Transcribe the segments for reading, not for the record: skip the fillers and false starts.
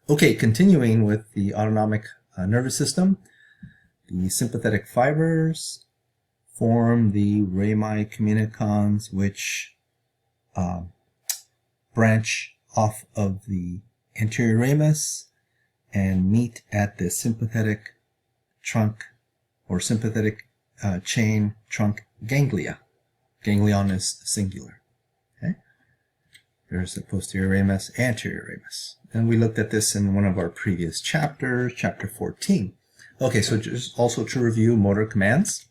Okay, continuing with the autonomic nervous system, the sympathetic fibers form the rami communicans, which branch off of the anterior ramus and meet at the sympathetic trunk or sympathetic chain trunk ganglia. Ganglion is singular. Okay? There's the posterior ramus, anterior ramus. And we looked at this in one of our previous chapters, chapter 14. Okay, so just also to review motor commands.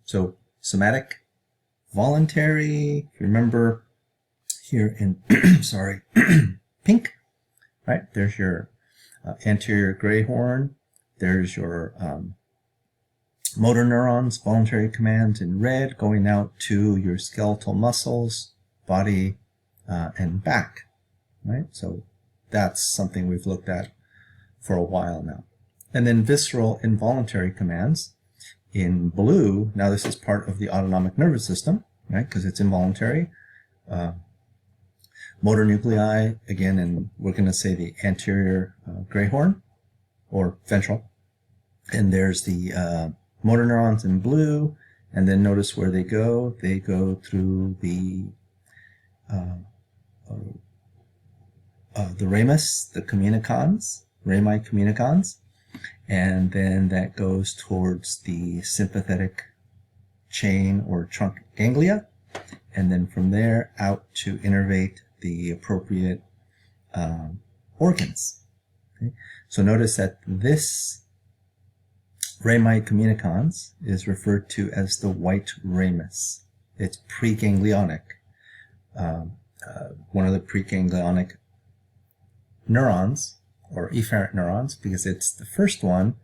So somatic, voluntary, if you remember here in, sorry, pink, right? There's your anterior gray horn. There's your motor neurons, voluntary commands in red, going out to your skeletal muscles, body, and back, right? So that's something we've looked at for a while now. And then visceral involuntary commands in blue. Now this is part of the autonomic nervous system, right? Because it's involuntary. Motor nuclei, again, and we're going to say the anterior gray horn or ventral. And there's the motor neurons in blue, and then notice where they go. They go through the ramus, the communicans, rami communicans, and then that goes towards the sympathetic chain or trunk ganglia, and then from there out to innervate the appropriate organs. Okay? So notice that this rami communicans is referred to as the white ramus. It's preganglionic. One of the preganglionic neurons, or efferent neurons, because it's the first one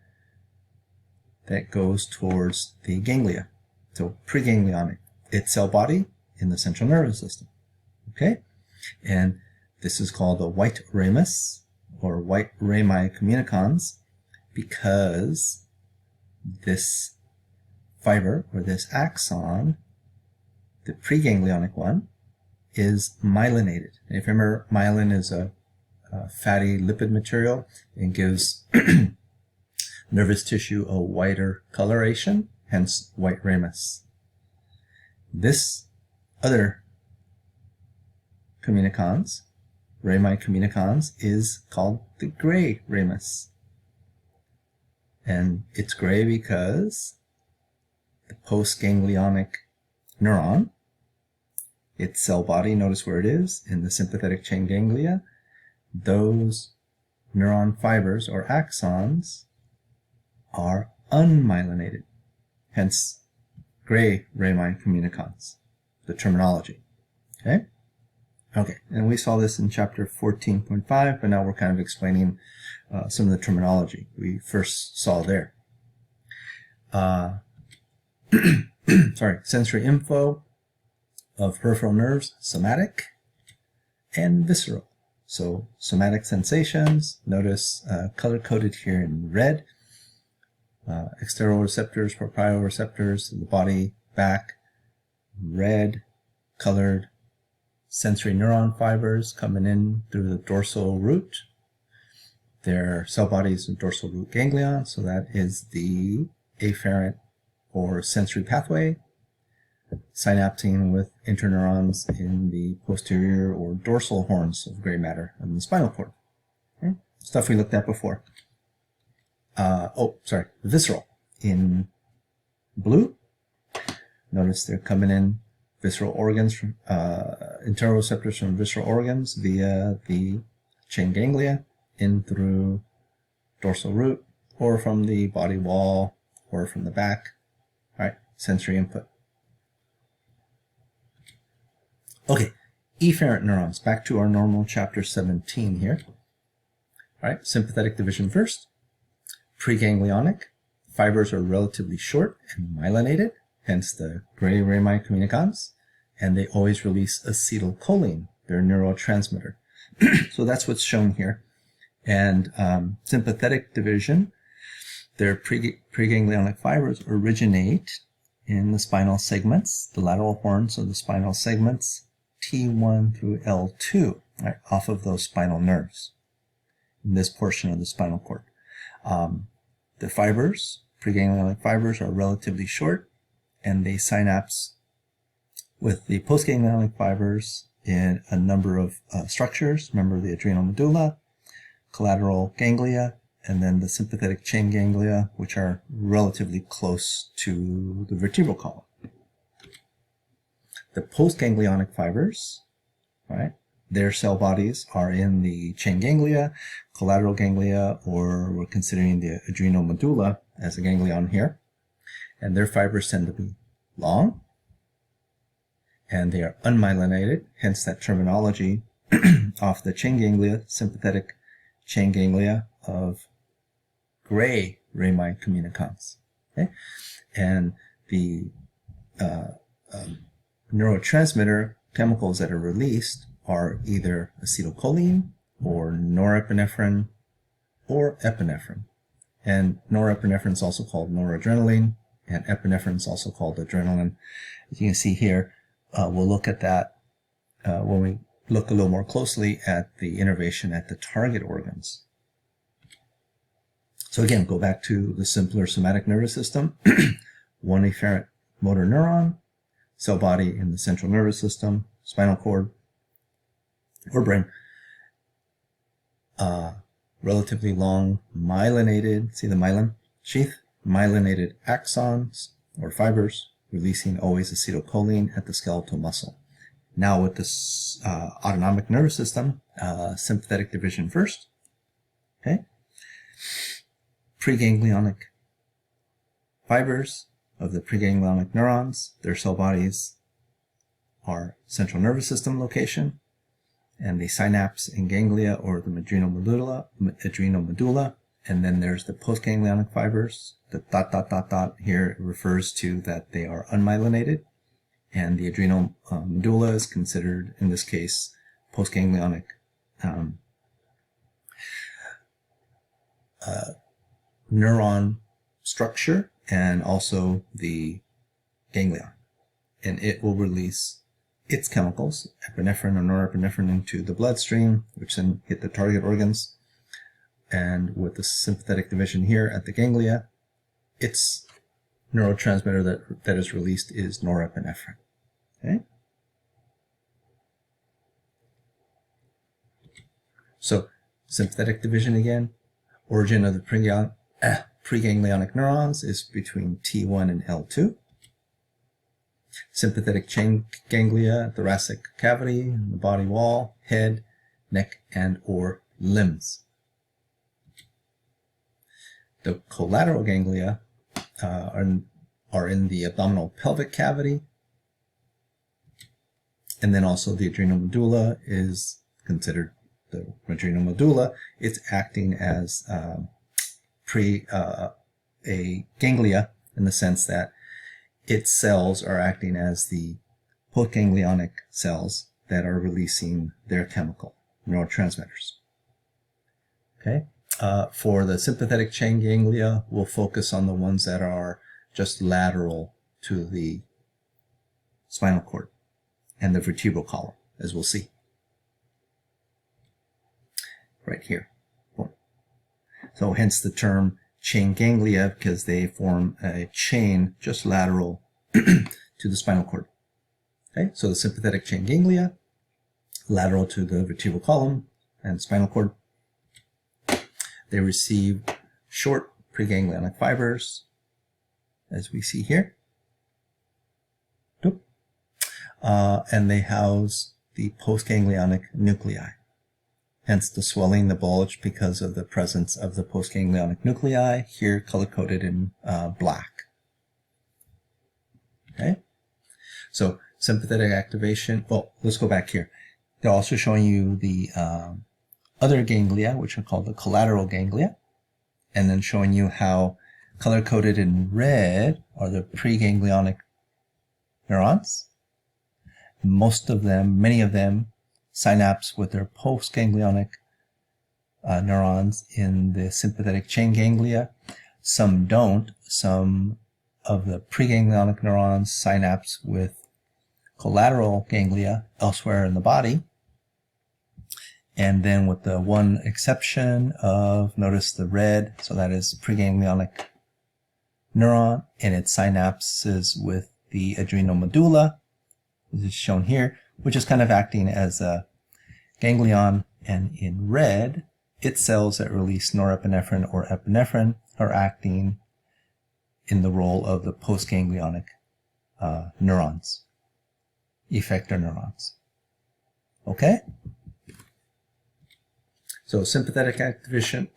that goes towards the ganglia. So preganglionic. It's cell body in the central nervous system. Okay? And this is called a white ramus, or white rami communicans, because this fiber, or this axon, the preganglionic one, is myelinated. And if you remember, myelin is a fatty lipid material and gives nervous tissue a whiter coloration, hence white ramus. This other communicans, rami communicans, is called the gray ramus. And it's gray because the postganglionic neuron, its cell body, notice where it is, in the sympathetic chain ganglia, those neuron fibers or axons are unmyelinated, hence gray rami communicans, the terminology. Okay? Okay, and we saw this in chapter 14.5, but now we're kind of explaining some of the terminology we first saw there. Sorry, sensory info of peripheral nerves, somatic and visceral. So somatic sensations, notice color-coded here in red. Exteroreceptors, proprioreceptors, the body, back, red, colored. Sensory neuron fibers coming in through the dorsal root. Their cell bodies in dorsal root ganglion, so that is the afferent or sensory pathway. Synapsing with interneurons in the posterior or dorsal horns of gray matter in the spinal cord. Okay? Stuff we looked at before. Visceral in blue. Notice they're coming in visceral organs from interoreceptors from visceral organs via the chain ganglia in through dorsal root, or from the body wall, or from the back. All right, sensory input. Okay, efferent neurons. Back to our normal chapter 17 here. All right, sympathetic division first. Preganglionic. Fibers are relatively short and myelinated, hence the gray rami communicans, and they always release acetylcholine, their neurotransmitter. So that's what's shown here. And sympathetic division, their preganglionic fibers originate in the spinal segments, the lateral horns of the spinal segments, T1 through L2, right, off of those spinal nerves. in this portion of the spinal cord. The fibers, preganglionic fibers, are relatively short, and they synapse with the postganglionic fibers in a number of structures. Remember the adrenal medulla, collateral ganglia, and then the sympathetic chain ganglia, which are relatively close to the vertebral column. The postganglionic fibers, right, their cell bodies are in the chain ganglia, collateral ganglia, or we're considering the adrenal medulla as a ganglion here. And their fibers tend to be long, and they are unmyelinated, hence that terminology off the chain ganglia, sympathetic chain ganglia of gray rami communicans. Okay? And the neurotransmitter chemicals that are released are either acetylcholine or norepinephrine or epinephrine. And norepinephrine is also called noradrenaline, and epinephrine is also called adrenaline. As you can see here, we'll look at that when we look a little more closely at the innervation at the target organs. So again, go back to the simpler somatic nervous system. One efferent motor neuron, cell body in the central nervous system, spinal cord, or brain. Relatively long myelinated, see the myelin sheath? Myelinated axons or fibers releasing always acetylcholine at the skeletal muscle. Now with this autonomic nervous system, sympathetic division first. Okay. Preganglionic fibers of the preganglionic neurons, their cell bodies are central nervous system location, and they synapse in ganglia or the adrenal medulla, and then there's the postganglionic fibers. The dot here refers to that they are unmyelinated, and the adrenal medulla is considered, in this case, postganglionic neuron structure, and also the ganglion. And it will release its chemicals, epinephrine or norepinephrine, into the bloodstream, which then hit the target organs. And with the sympathetic division here at the ganglia, its neurotransmitter that is released is norepinephrine. Okay? So, sympathetic division again, origin of the preganglionic neurons is between T1 and L2. Sympathetic chain ganglia, thoracic cavity, the body wall, head, neck, and or limbs. The collateral ganglia are in the abdominal pelvic cavity, and then also the adrenal medulla is considered the adrenal medulla. It's acting as a ganglia in the sense that its cells are acting as the postganglionic cells that are releasing their chemical neurotransmitters. Okay. For the sympathetic chain ganglia, we'll focus on the ones that are just lateral to the spinal cord and the vertebral column, as we'll see. Right here. So hence the term chain ganglia, because they form a chain just lateral to the spinal cord. Okay, so the sympathetic chain ganglia, lateral to the vertebral column and spinal cord. They receive short preganglionic fibers, as we see here. And they house the postganglionic nuclei. Hence the swelling, the bulge, because of the presence of the postganglionic nuclei, here color-coded in black. Okay? So sympathetic activation, well, let's go back here. They're also showing you the other ganglia, which are called the collateral ganglia, and then showing you how color-coded in red are the preganglionic neurons. Most of them, many of them, synapse with their postganglionic neurons in the sympathetic chain ganglia. Some don't. Some of the preganglionic neurons synapse with collateral ganglia elsewhere in the body. And then with the one exception of, notice the red, so that is preganglionic neuron and its synapses with the adrenal medulla, this is shown here, which is kind of acting as a ganglion, and in red, its cells that release norepinephrine or epinephrine are acting in the role of the postganglionic neurons, effector neurons. Okay? So sympathetic activation,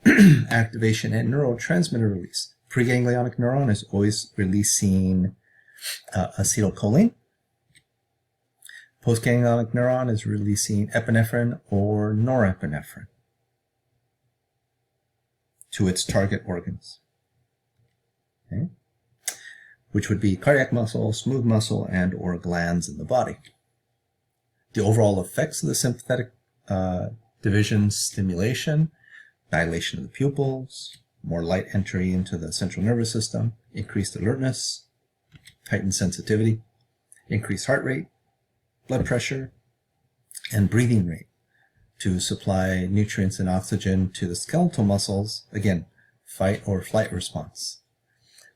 activation and neurotransmitter release. Preganglionic neuron is always releasing acetylcholine. Postganglionic neuron is releasing epinephrine or norepinephrine to its target organs, okay? Which would be cardiac muscle, smooth muscle, and or glands in the body. The overall effects of the sympathetic division stimulation: dilation of the pupils, more light entry into the central nervous system, increased alertness, heightened sensitivity, increased heart rate, blood pressure, and breathing rate to supply nutrients and oxygen to the skeletal muscles, again, fight or flight response.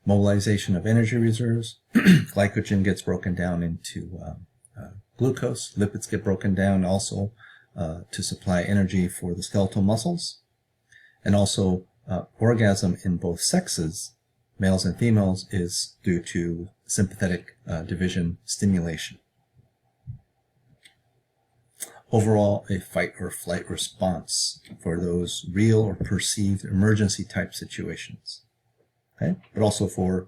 Mobilization of energy reserves, glycogen gets broken down into glucose, lipids get broken down also to supply energy for the skeletal muscles, and also orgasm in both sexes, males and females, is due to sympathetic division stimulation. Overall, a fight or flight response for those real or perceived emergency type situations, okay? But also for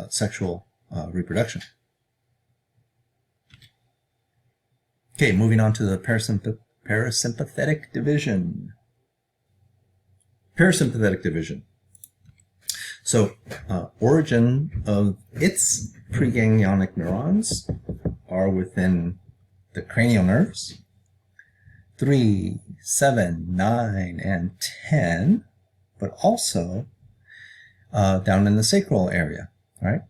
sexual reproduction. Okay, moving on to the parasympathetic division. Parasympathetic division. So, origin of its preganglionic neurons are within the cranial nerves, 3, 7, 9, and 10, but also down in the sacral area, right?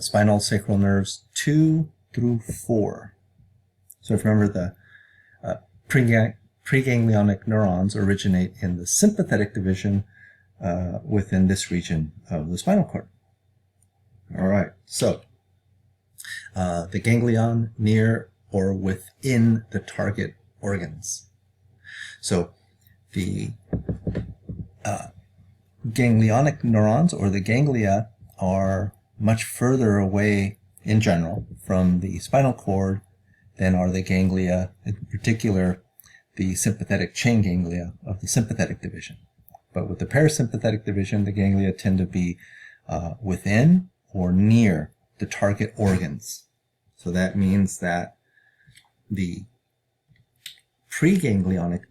Spinal sacral nerves 2 through 4. So if you remember, the preganglionic neurons originate in the sympathetic division within this region of the spinal cord. All right, so the ganglion near or within the target organs. So the ganglionic neurons, or the ganglia, are much further away in general from the spinal cord than are the ganglia, in particular the sympathetic chain ganglia of the sympathetic division. But with the parasympathetic division, the ganglia tend to be within or near the target organs. So that means that the preganglionic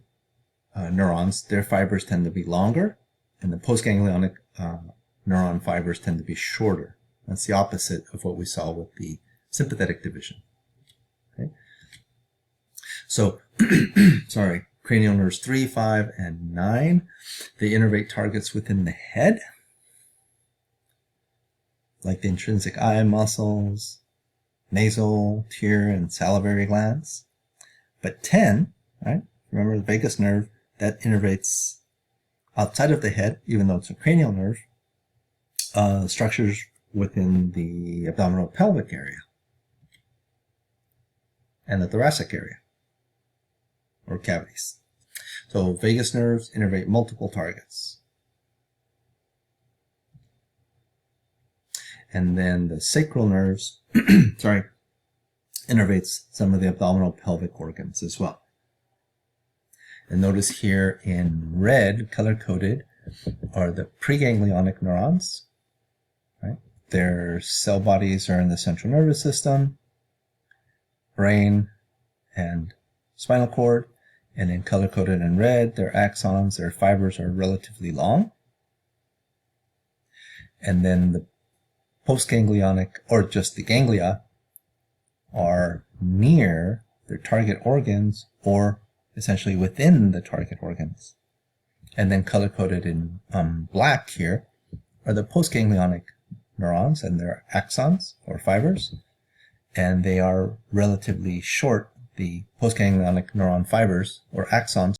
neurons, their fibers tend to be longer, and the postganglionic neuron fibers tend to be shorter. That's the opposite of what we saw with the sympathetic division. Okay? So, sorry, cranial nerves 3, 5, and 9, they innervate targets within the head, like the intrinsic eye muscles, nasal, tear, and salivary glands. But 10, right? Remember the vagus nerve, that innervates outside of the head, even though it's a cranial nerve, structures within the abdominal pelvic area and the thoracic area, or cavities. So vagus nerves innervate multiple targets. And then the sacral nerves, sorry, innervates some of the abdominal pelvic organs as well. And notice here in red, color-coded, are the preganglionic neurons, right? Their cell bodies are in the central nervous system, brain, and spinal cord. And in color-coded in red, their axons, their fibers are relatively long. And then the postganglionic, or just the ganglia, are near their target organs, or essentially within the target organs. And then color-coded in black here are the postganglionic neurons and their axons, or fibers, and they are relatively short. the postganglionic neuron fibers or axons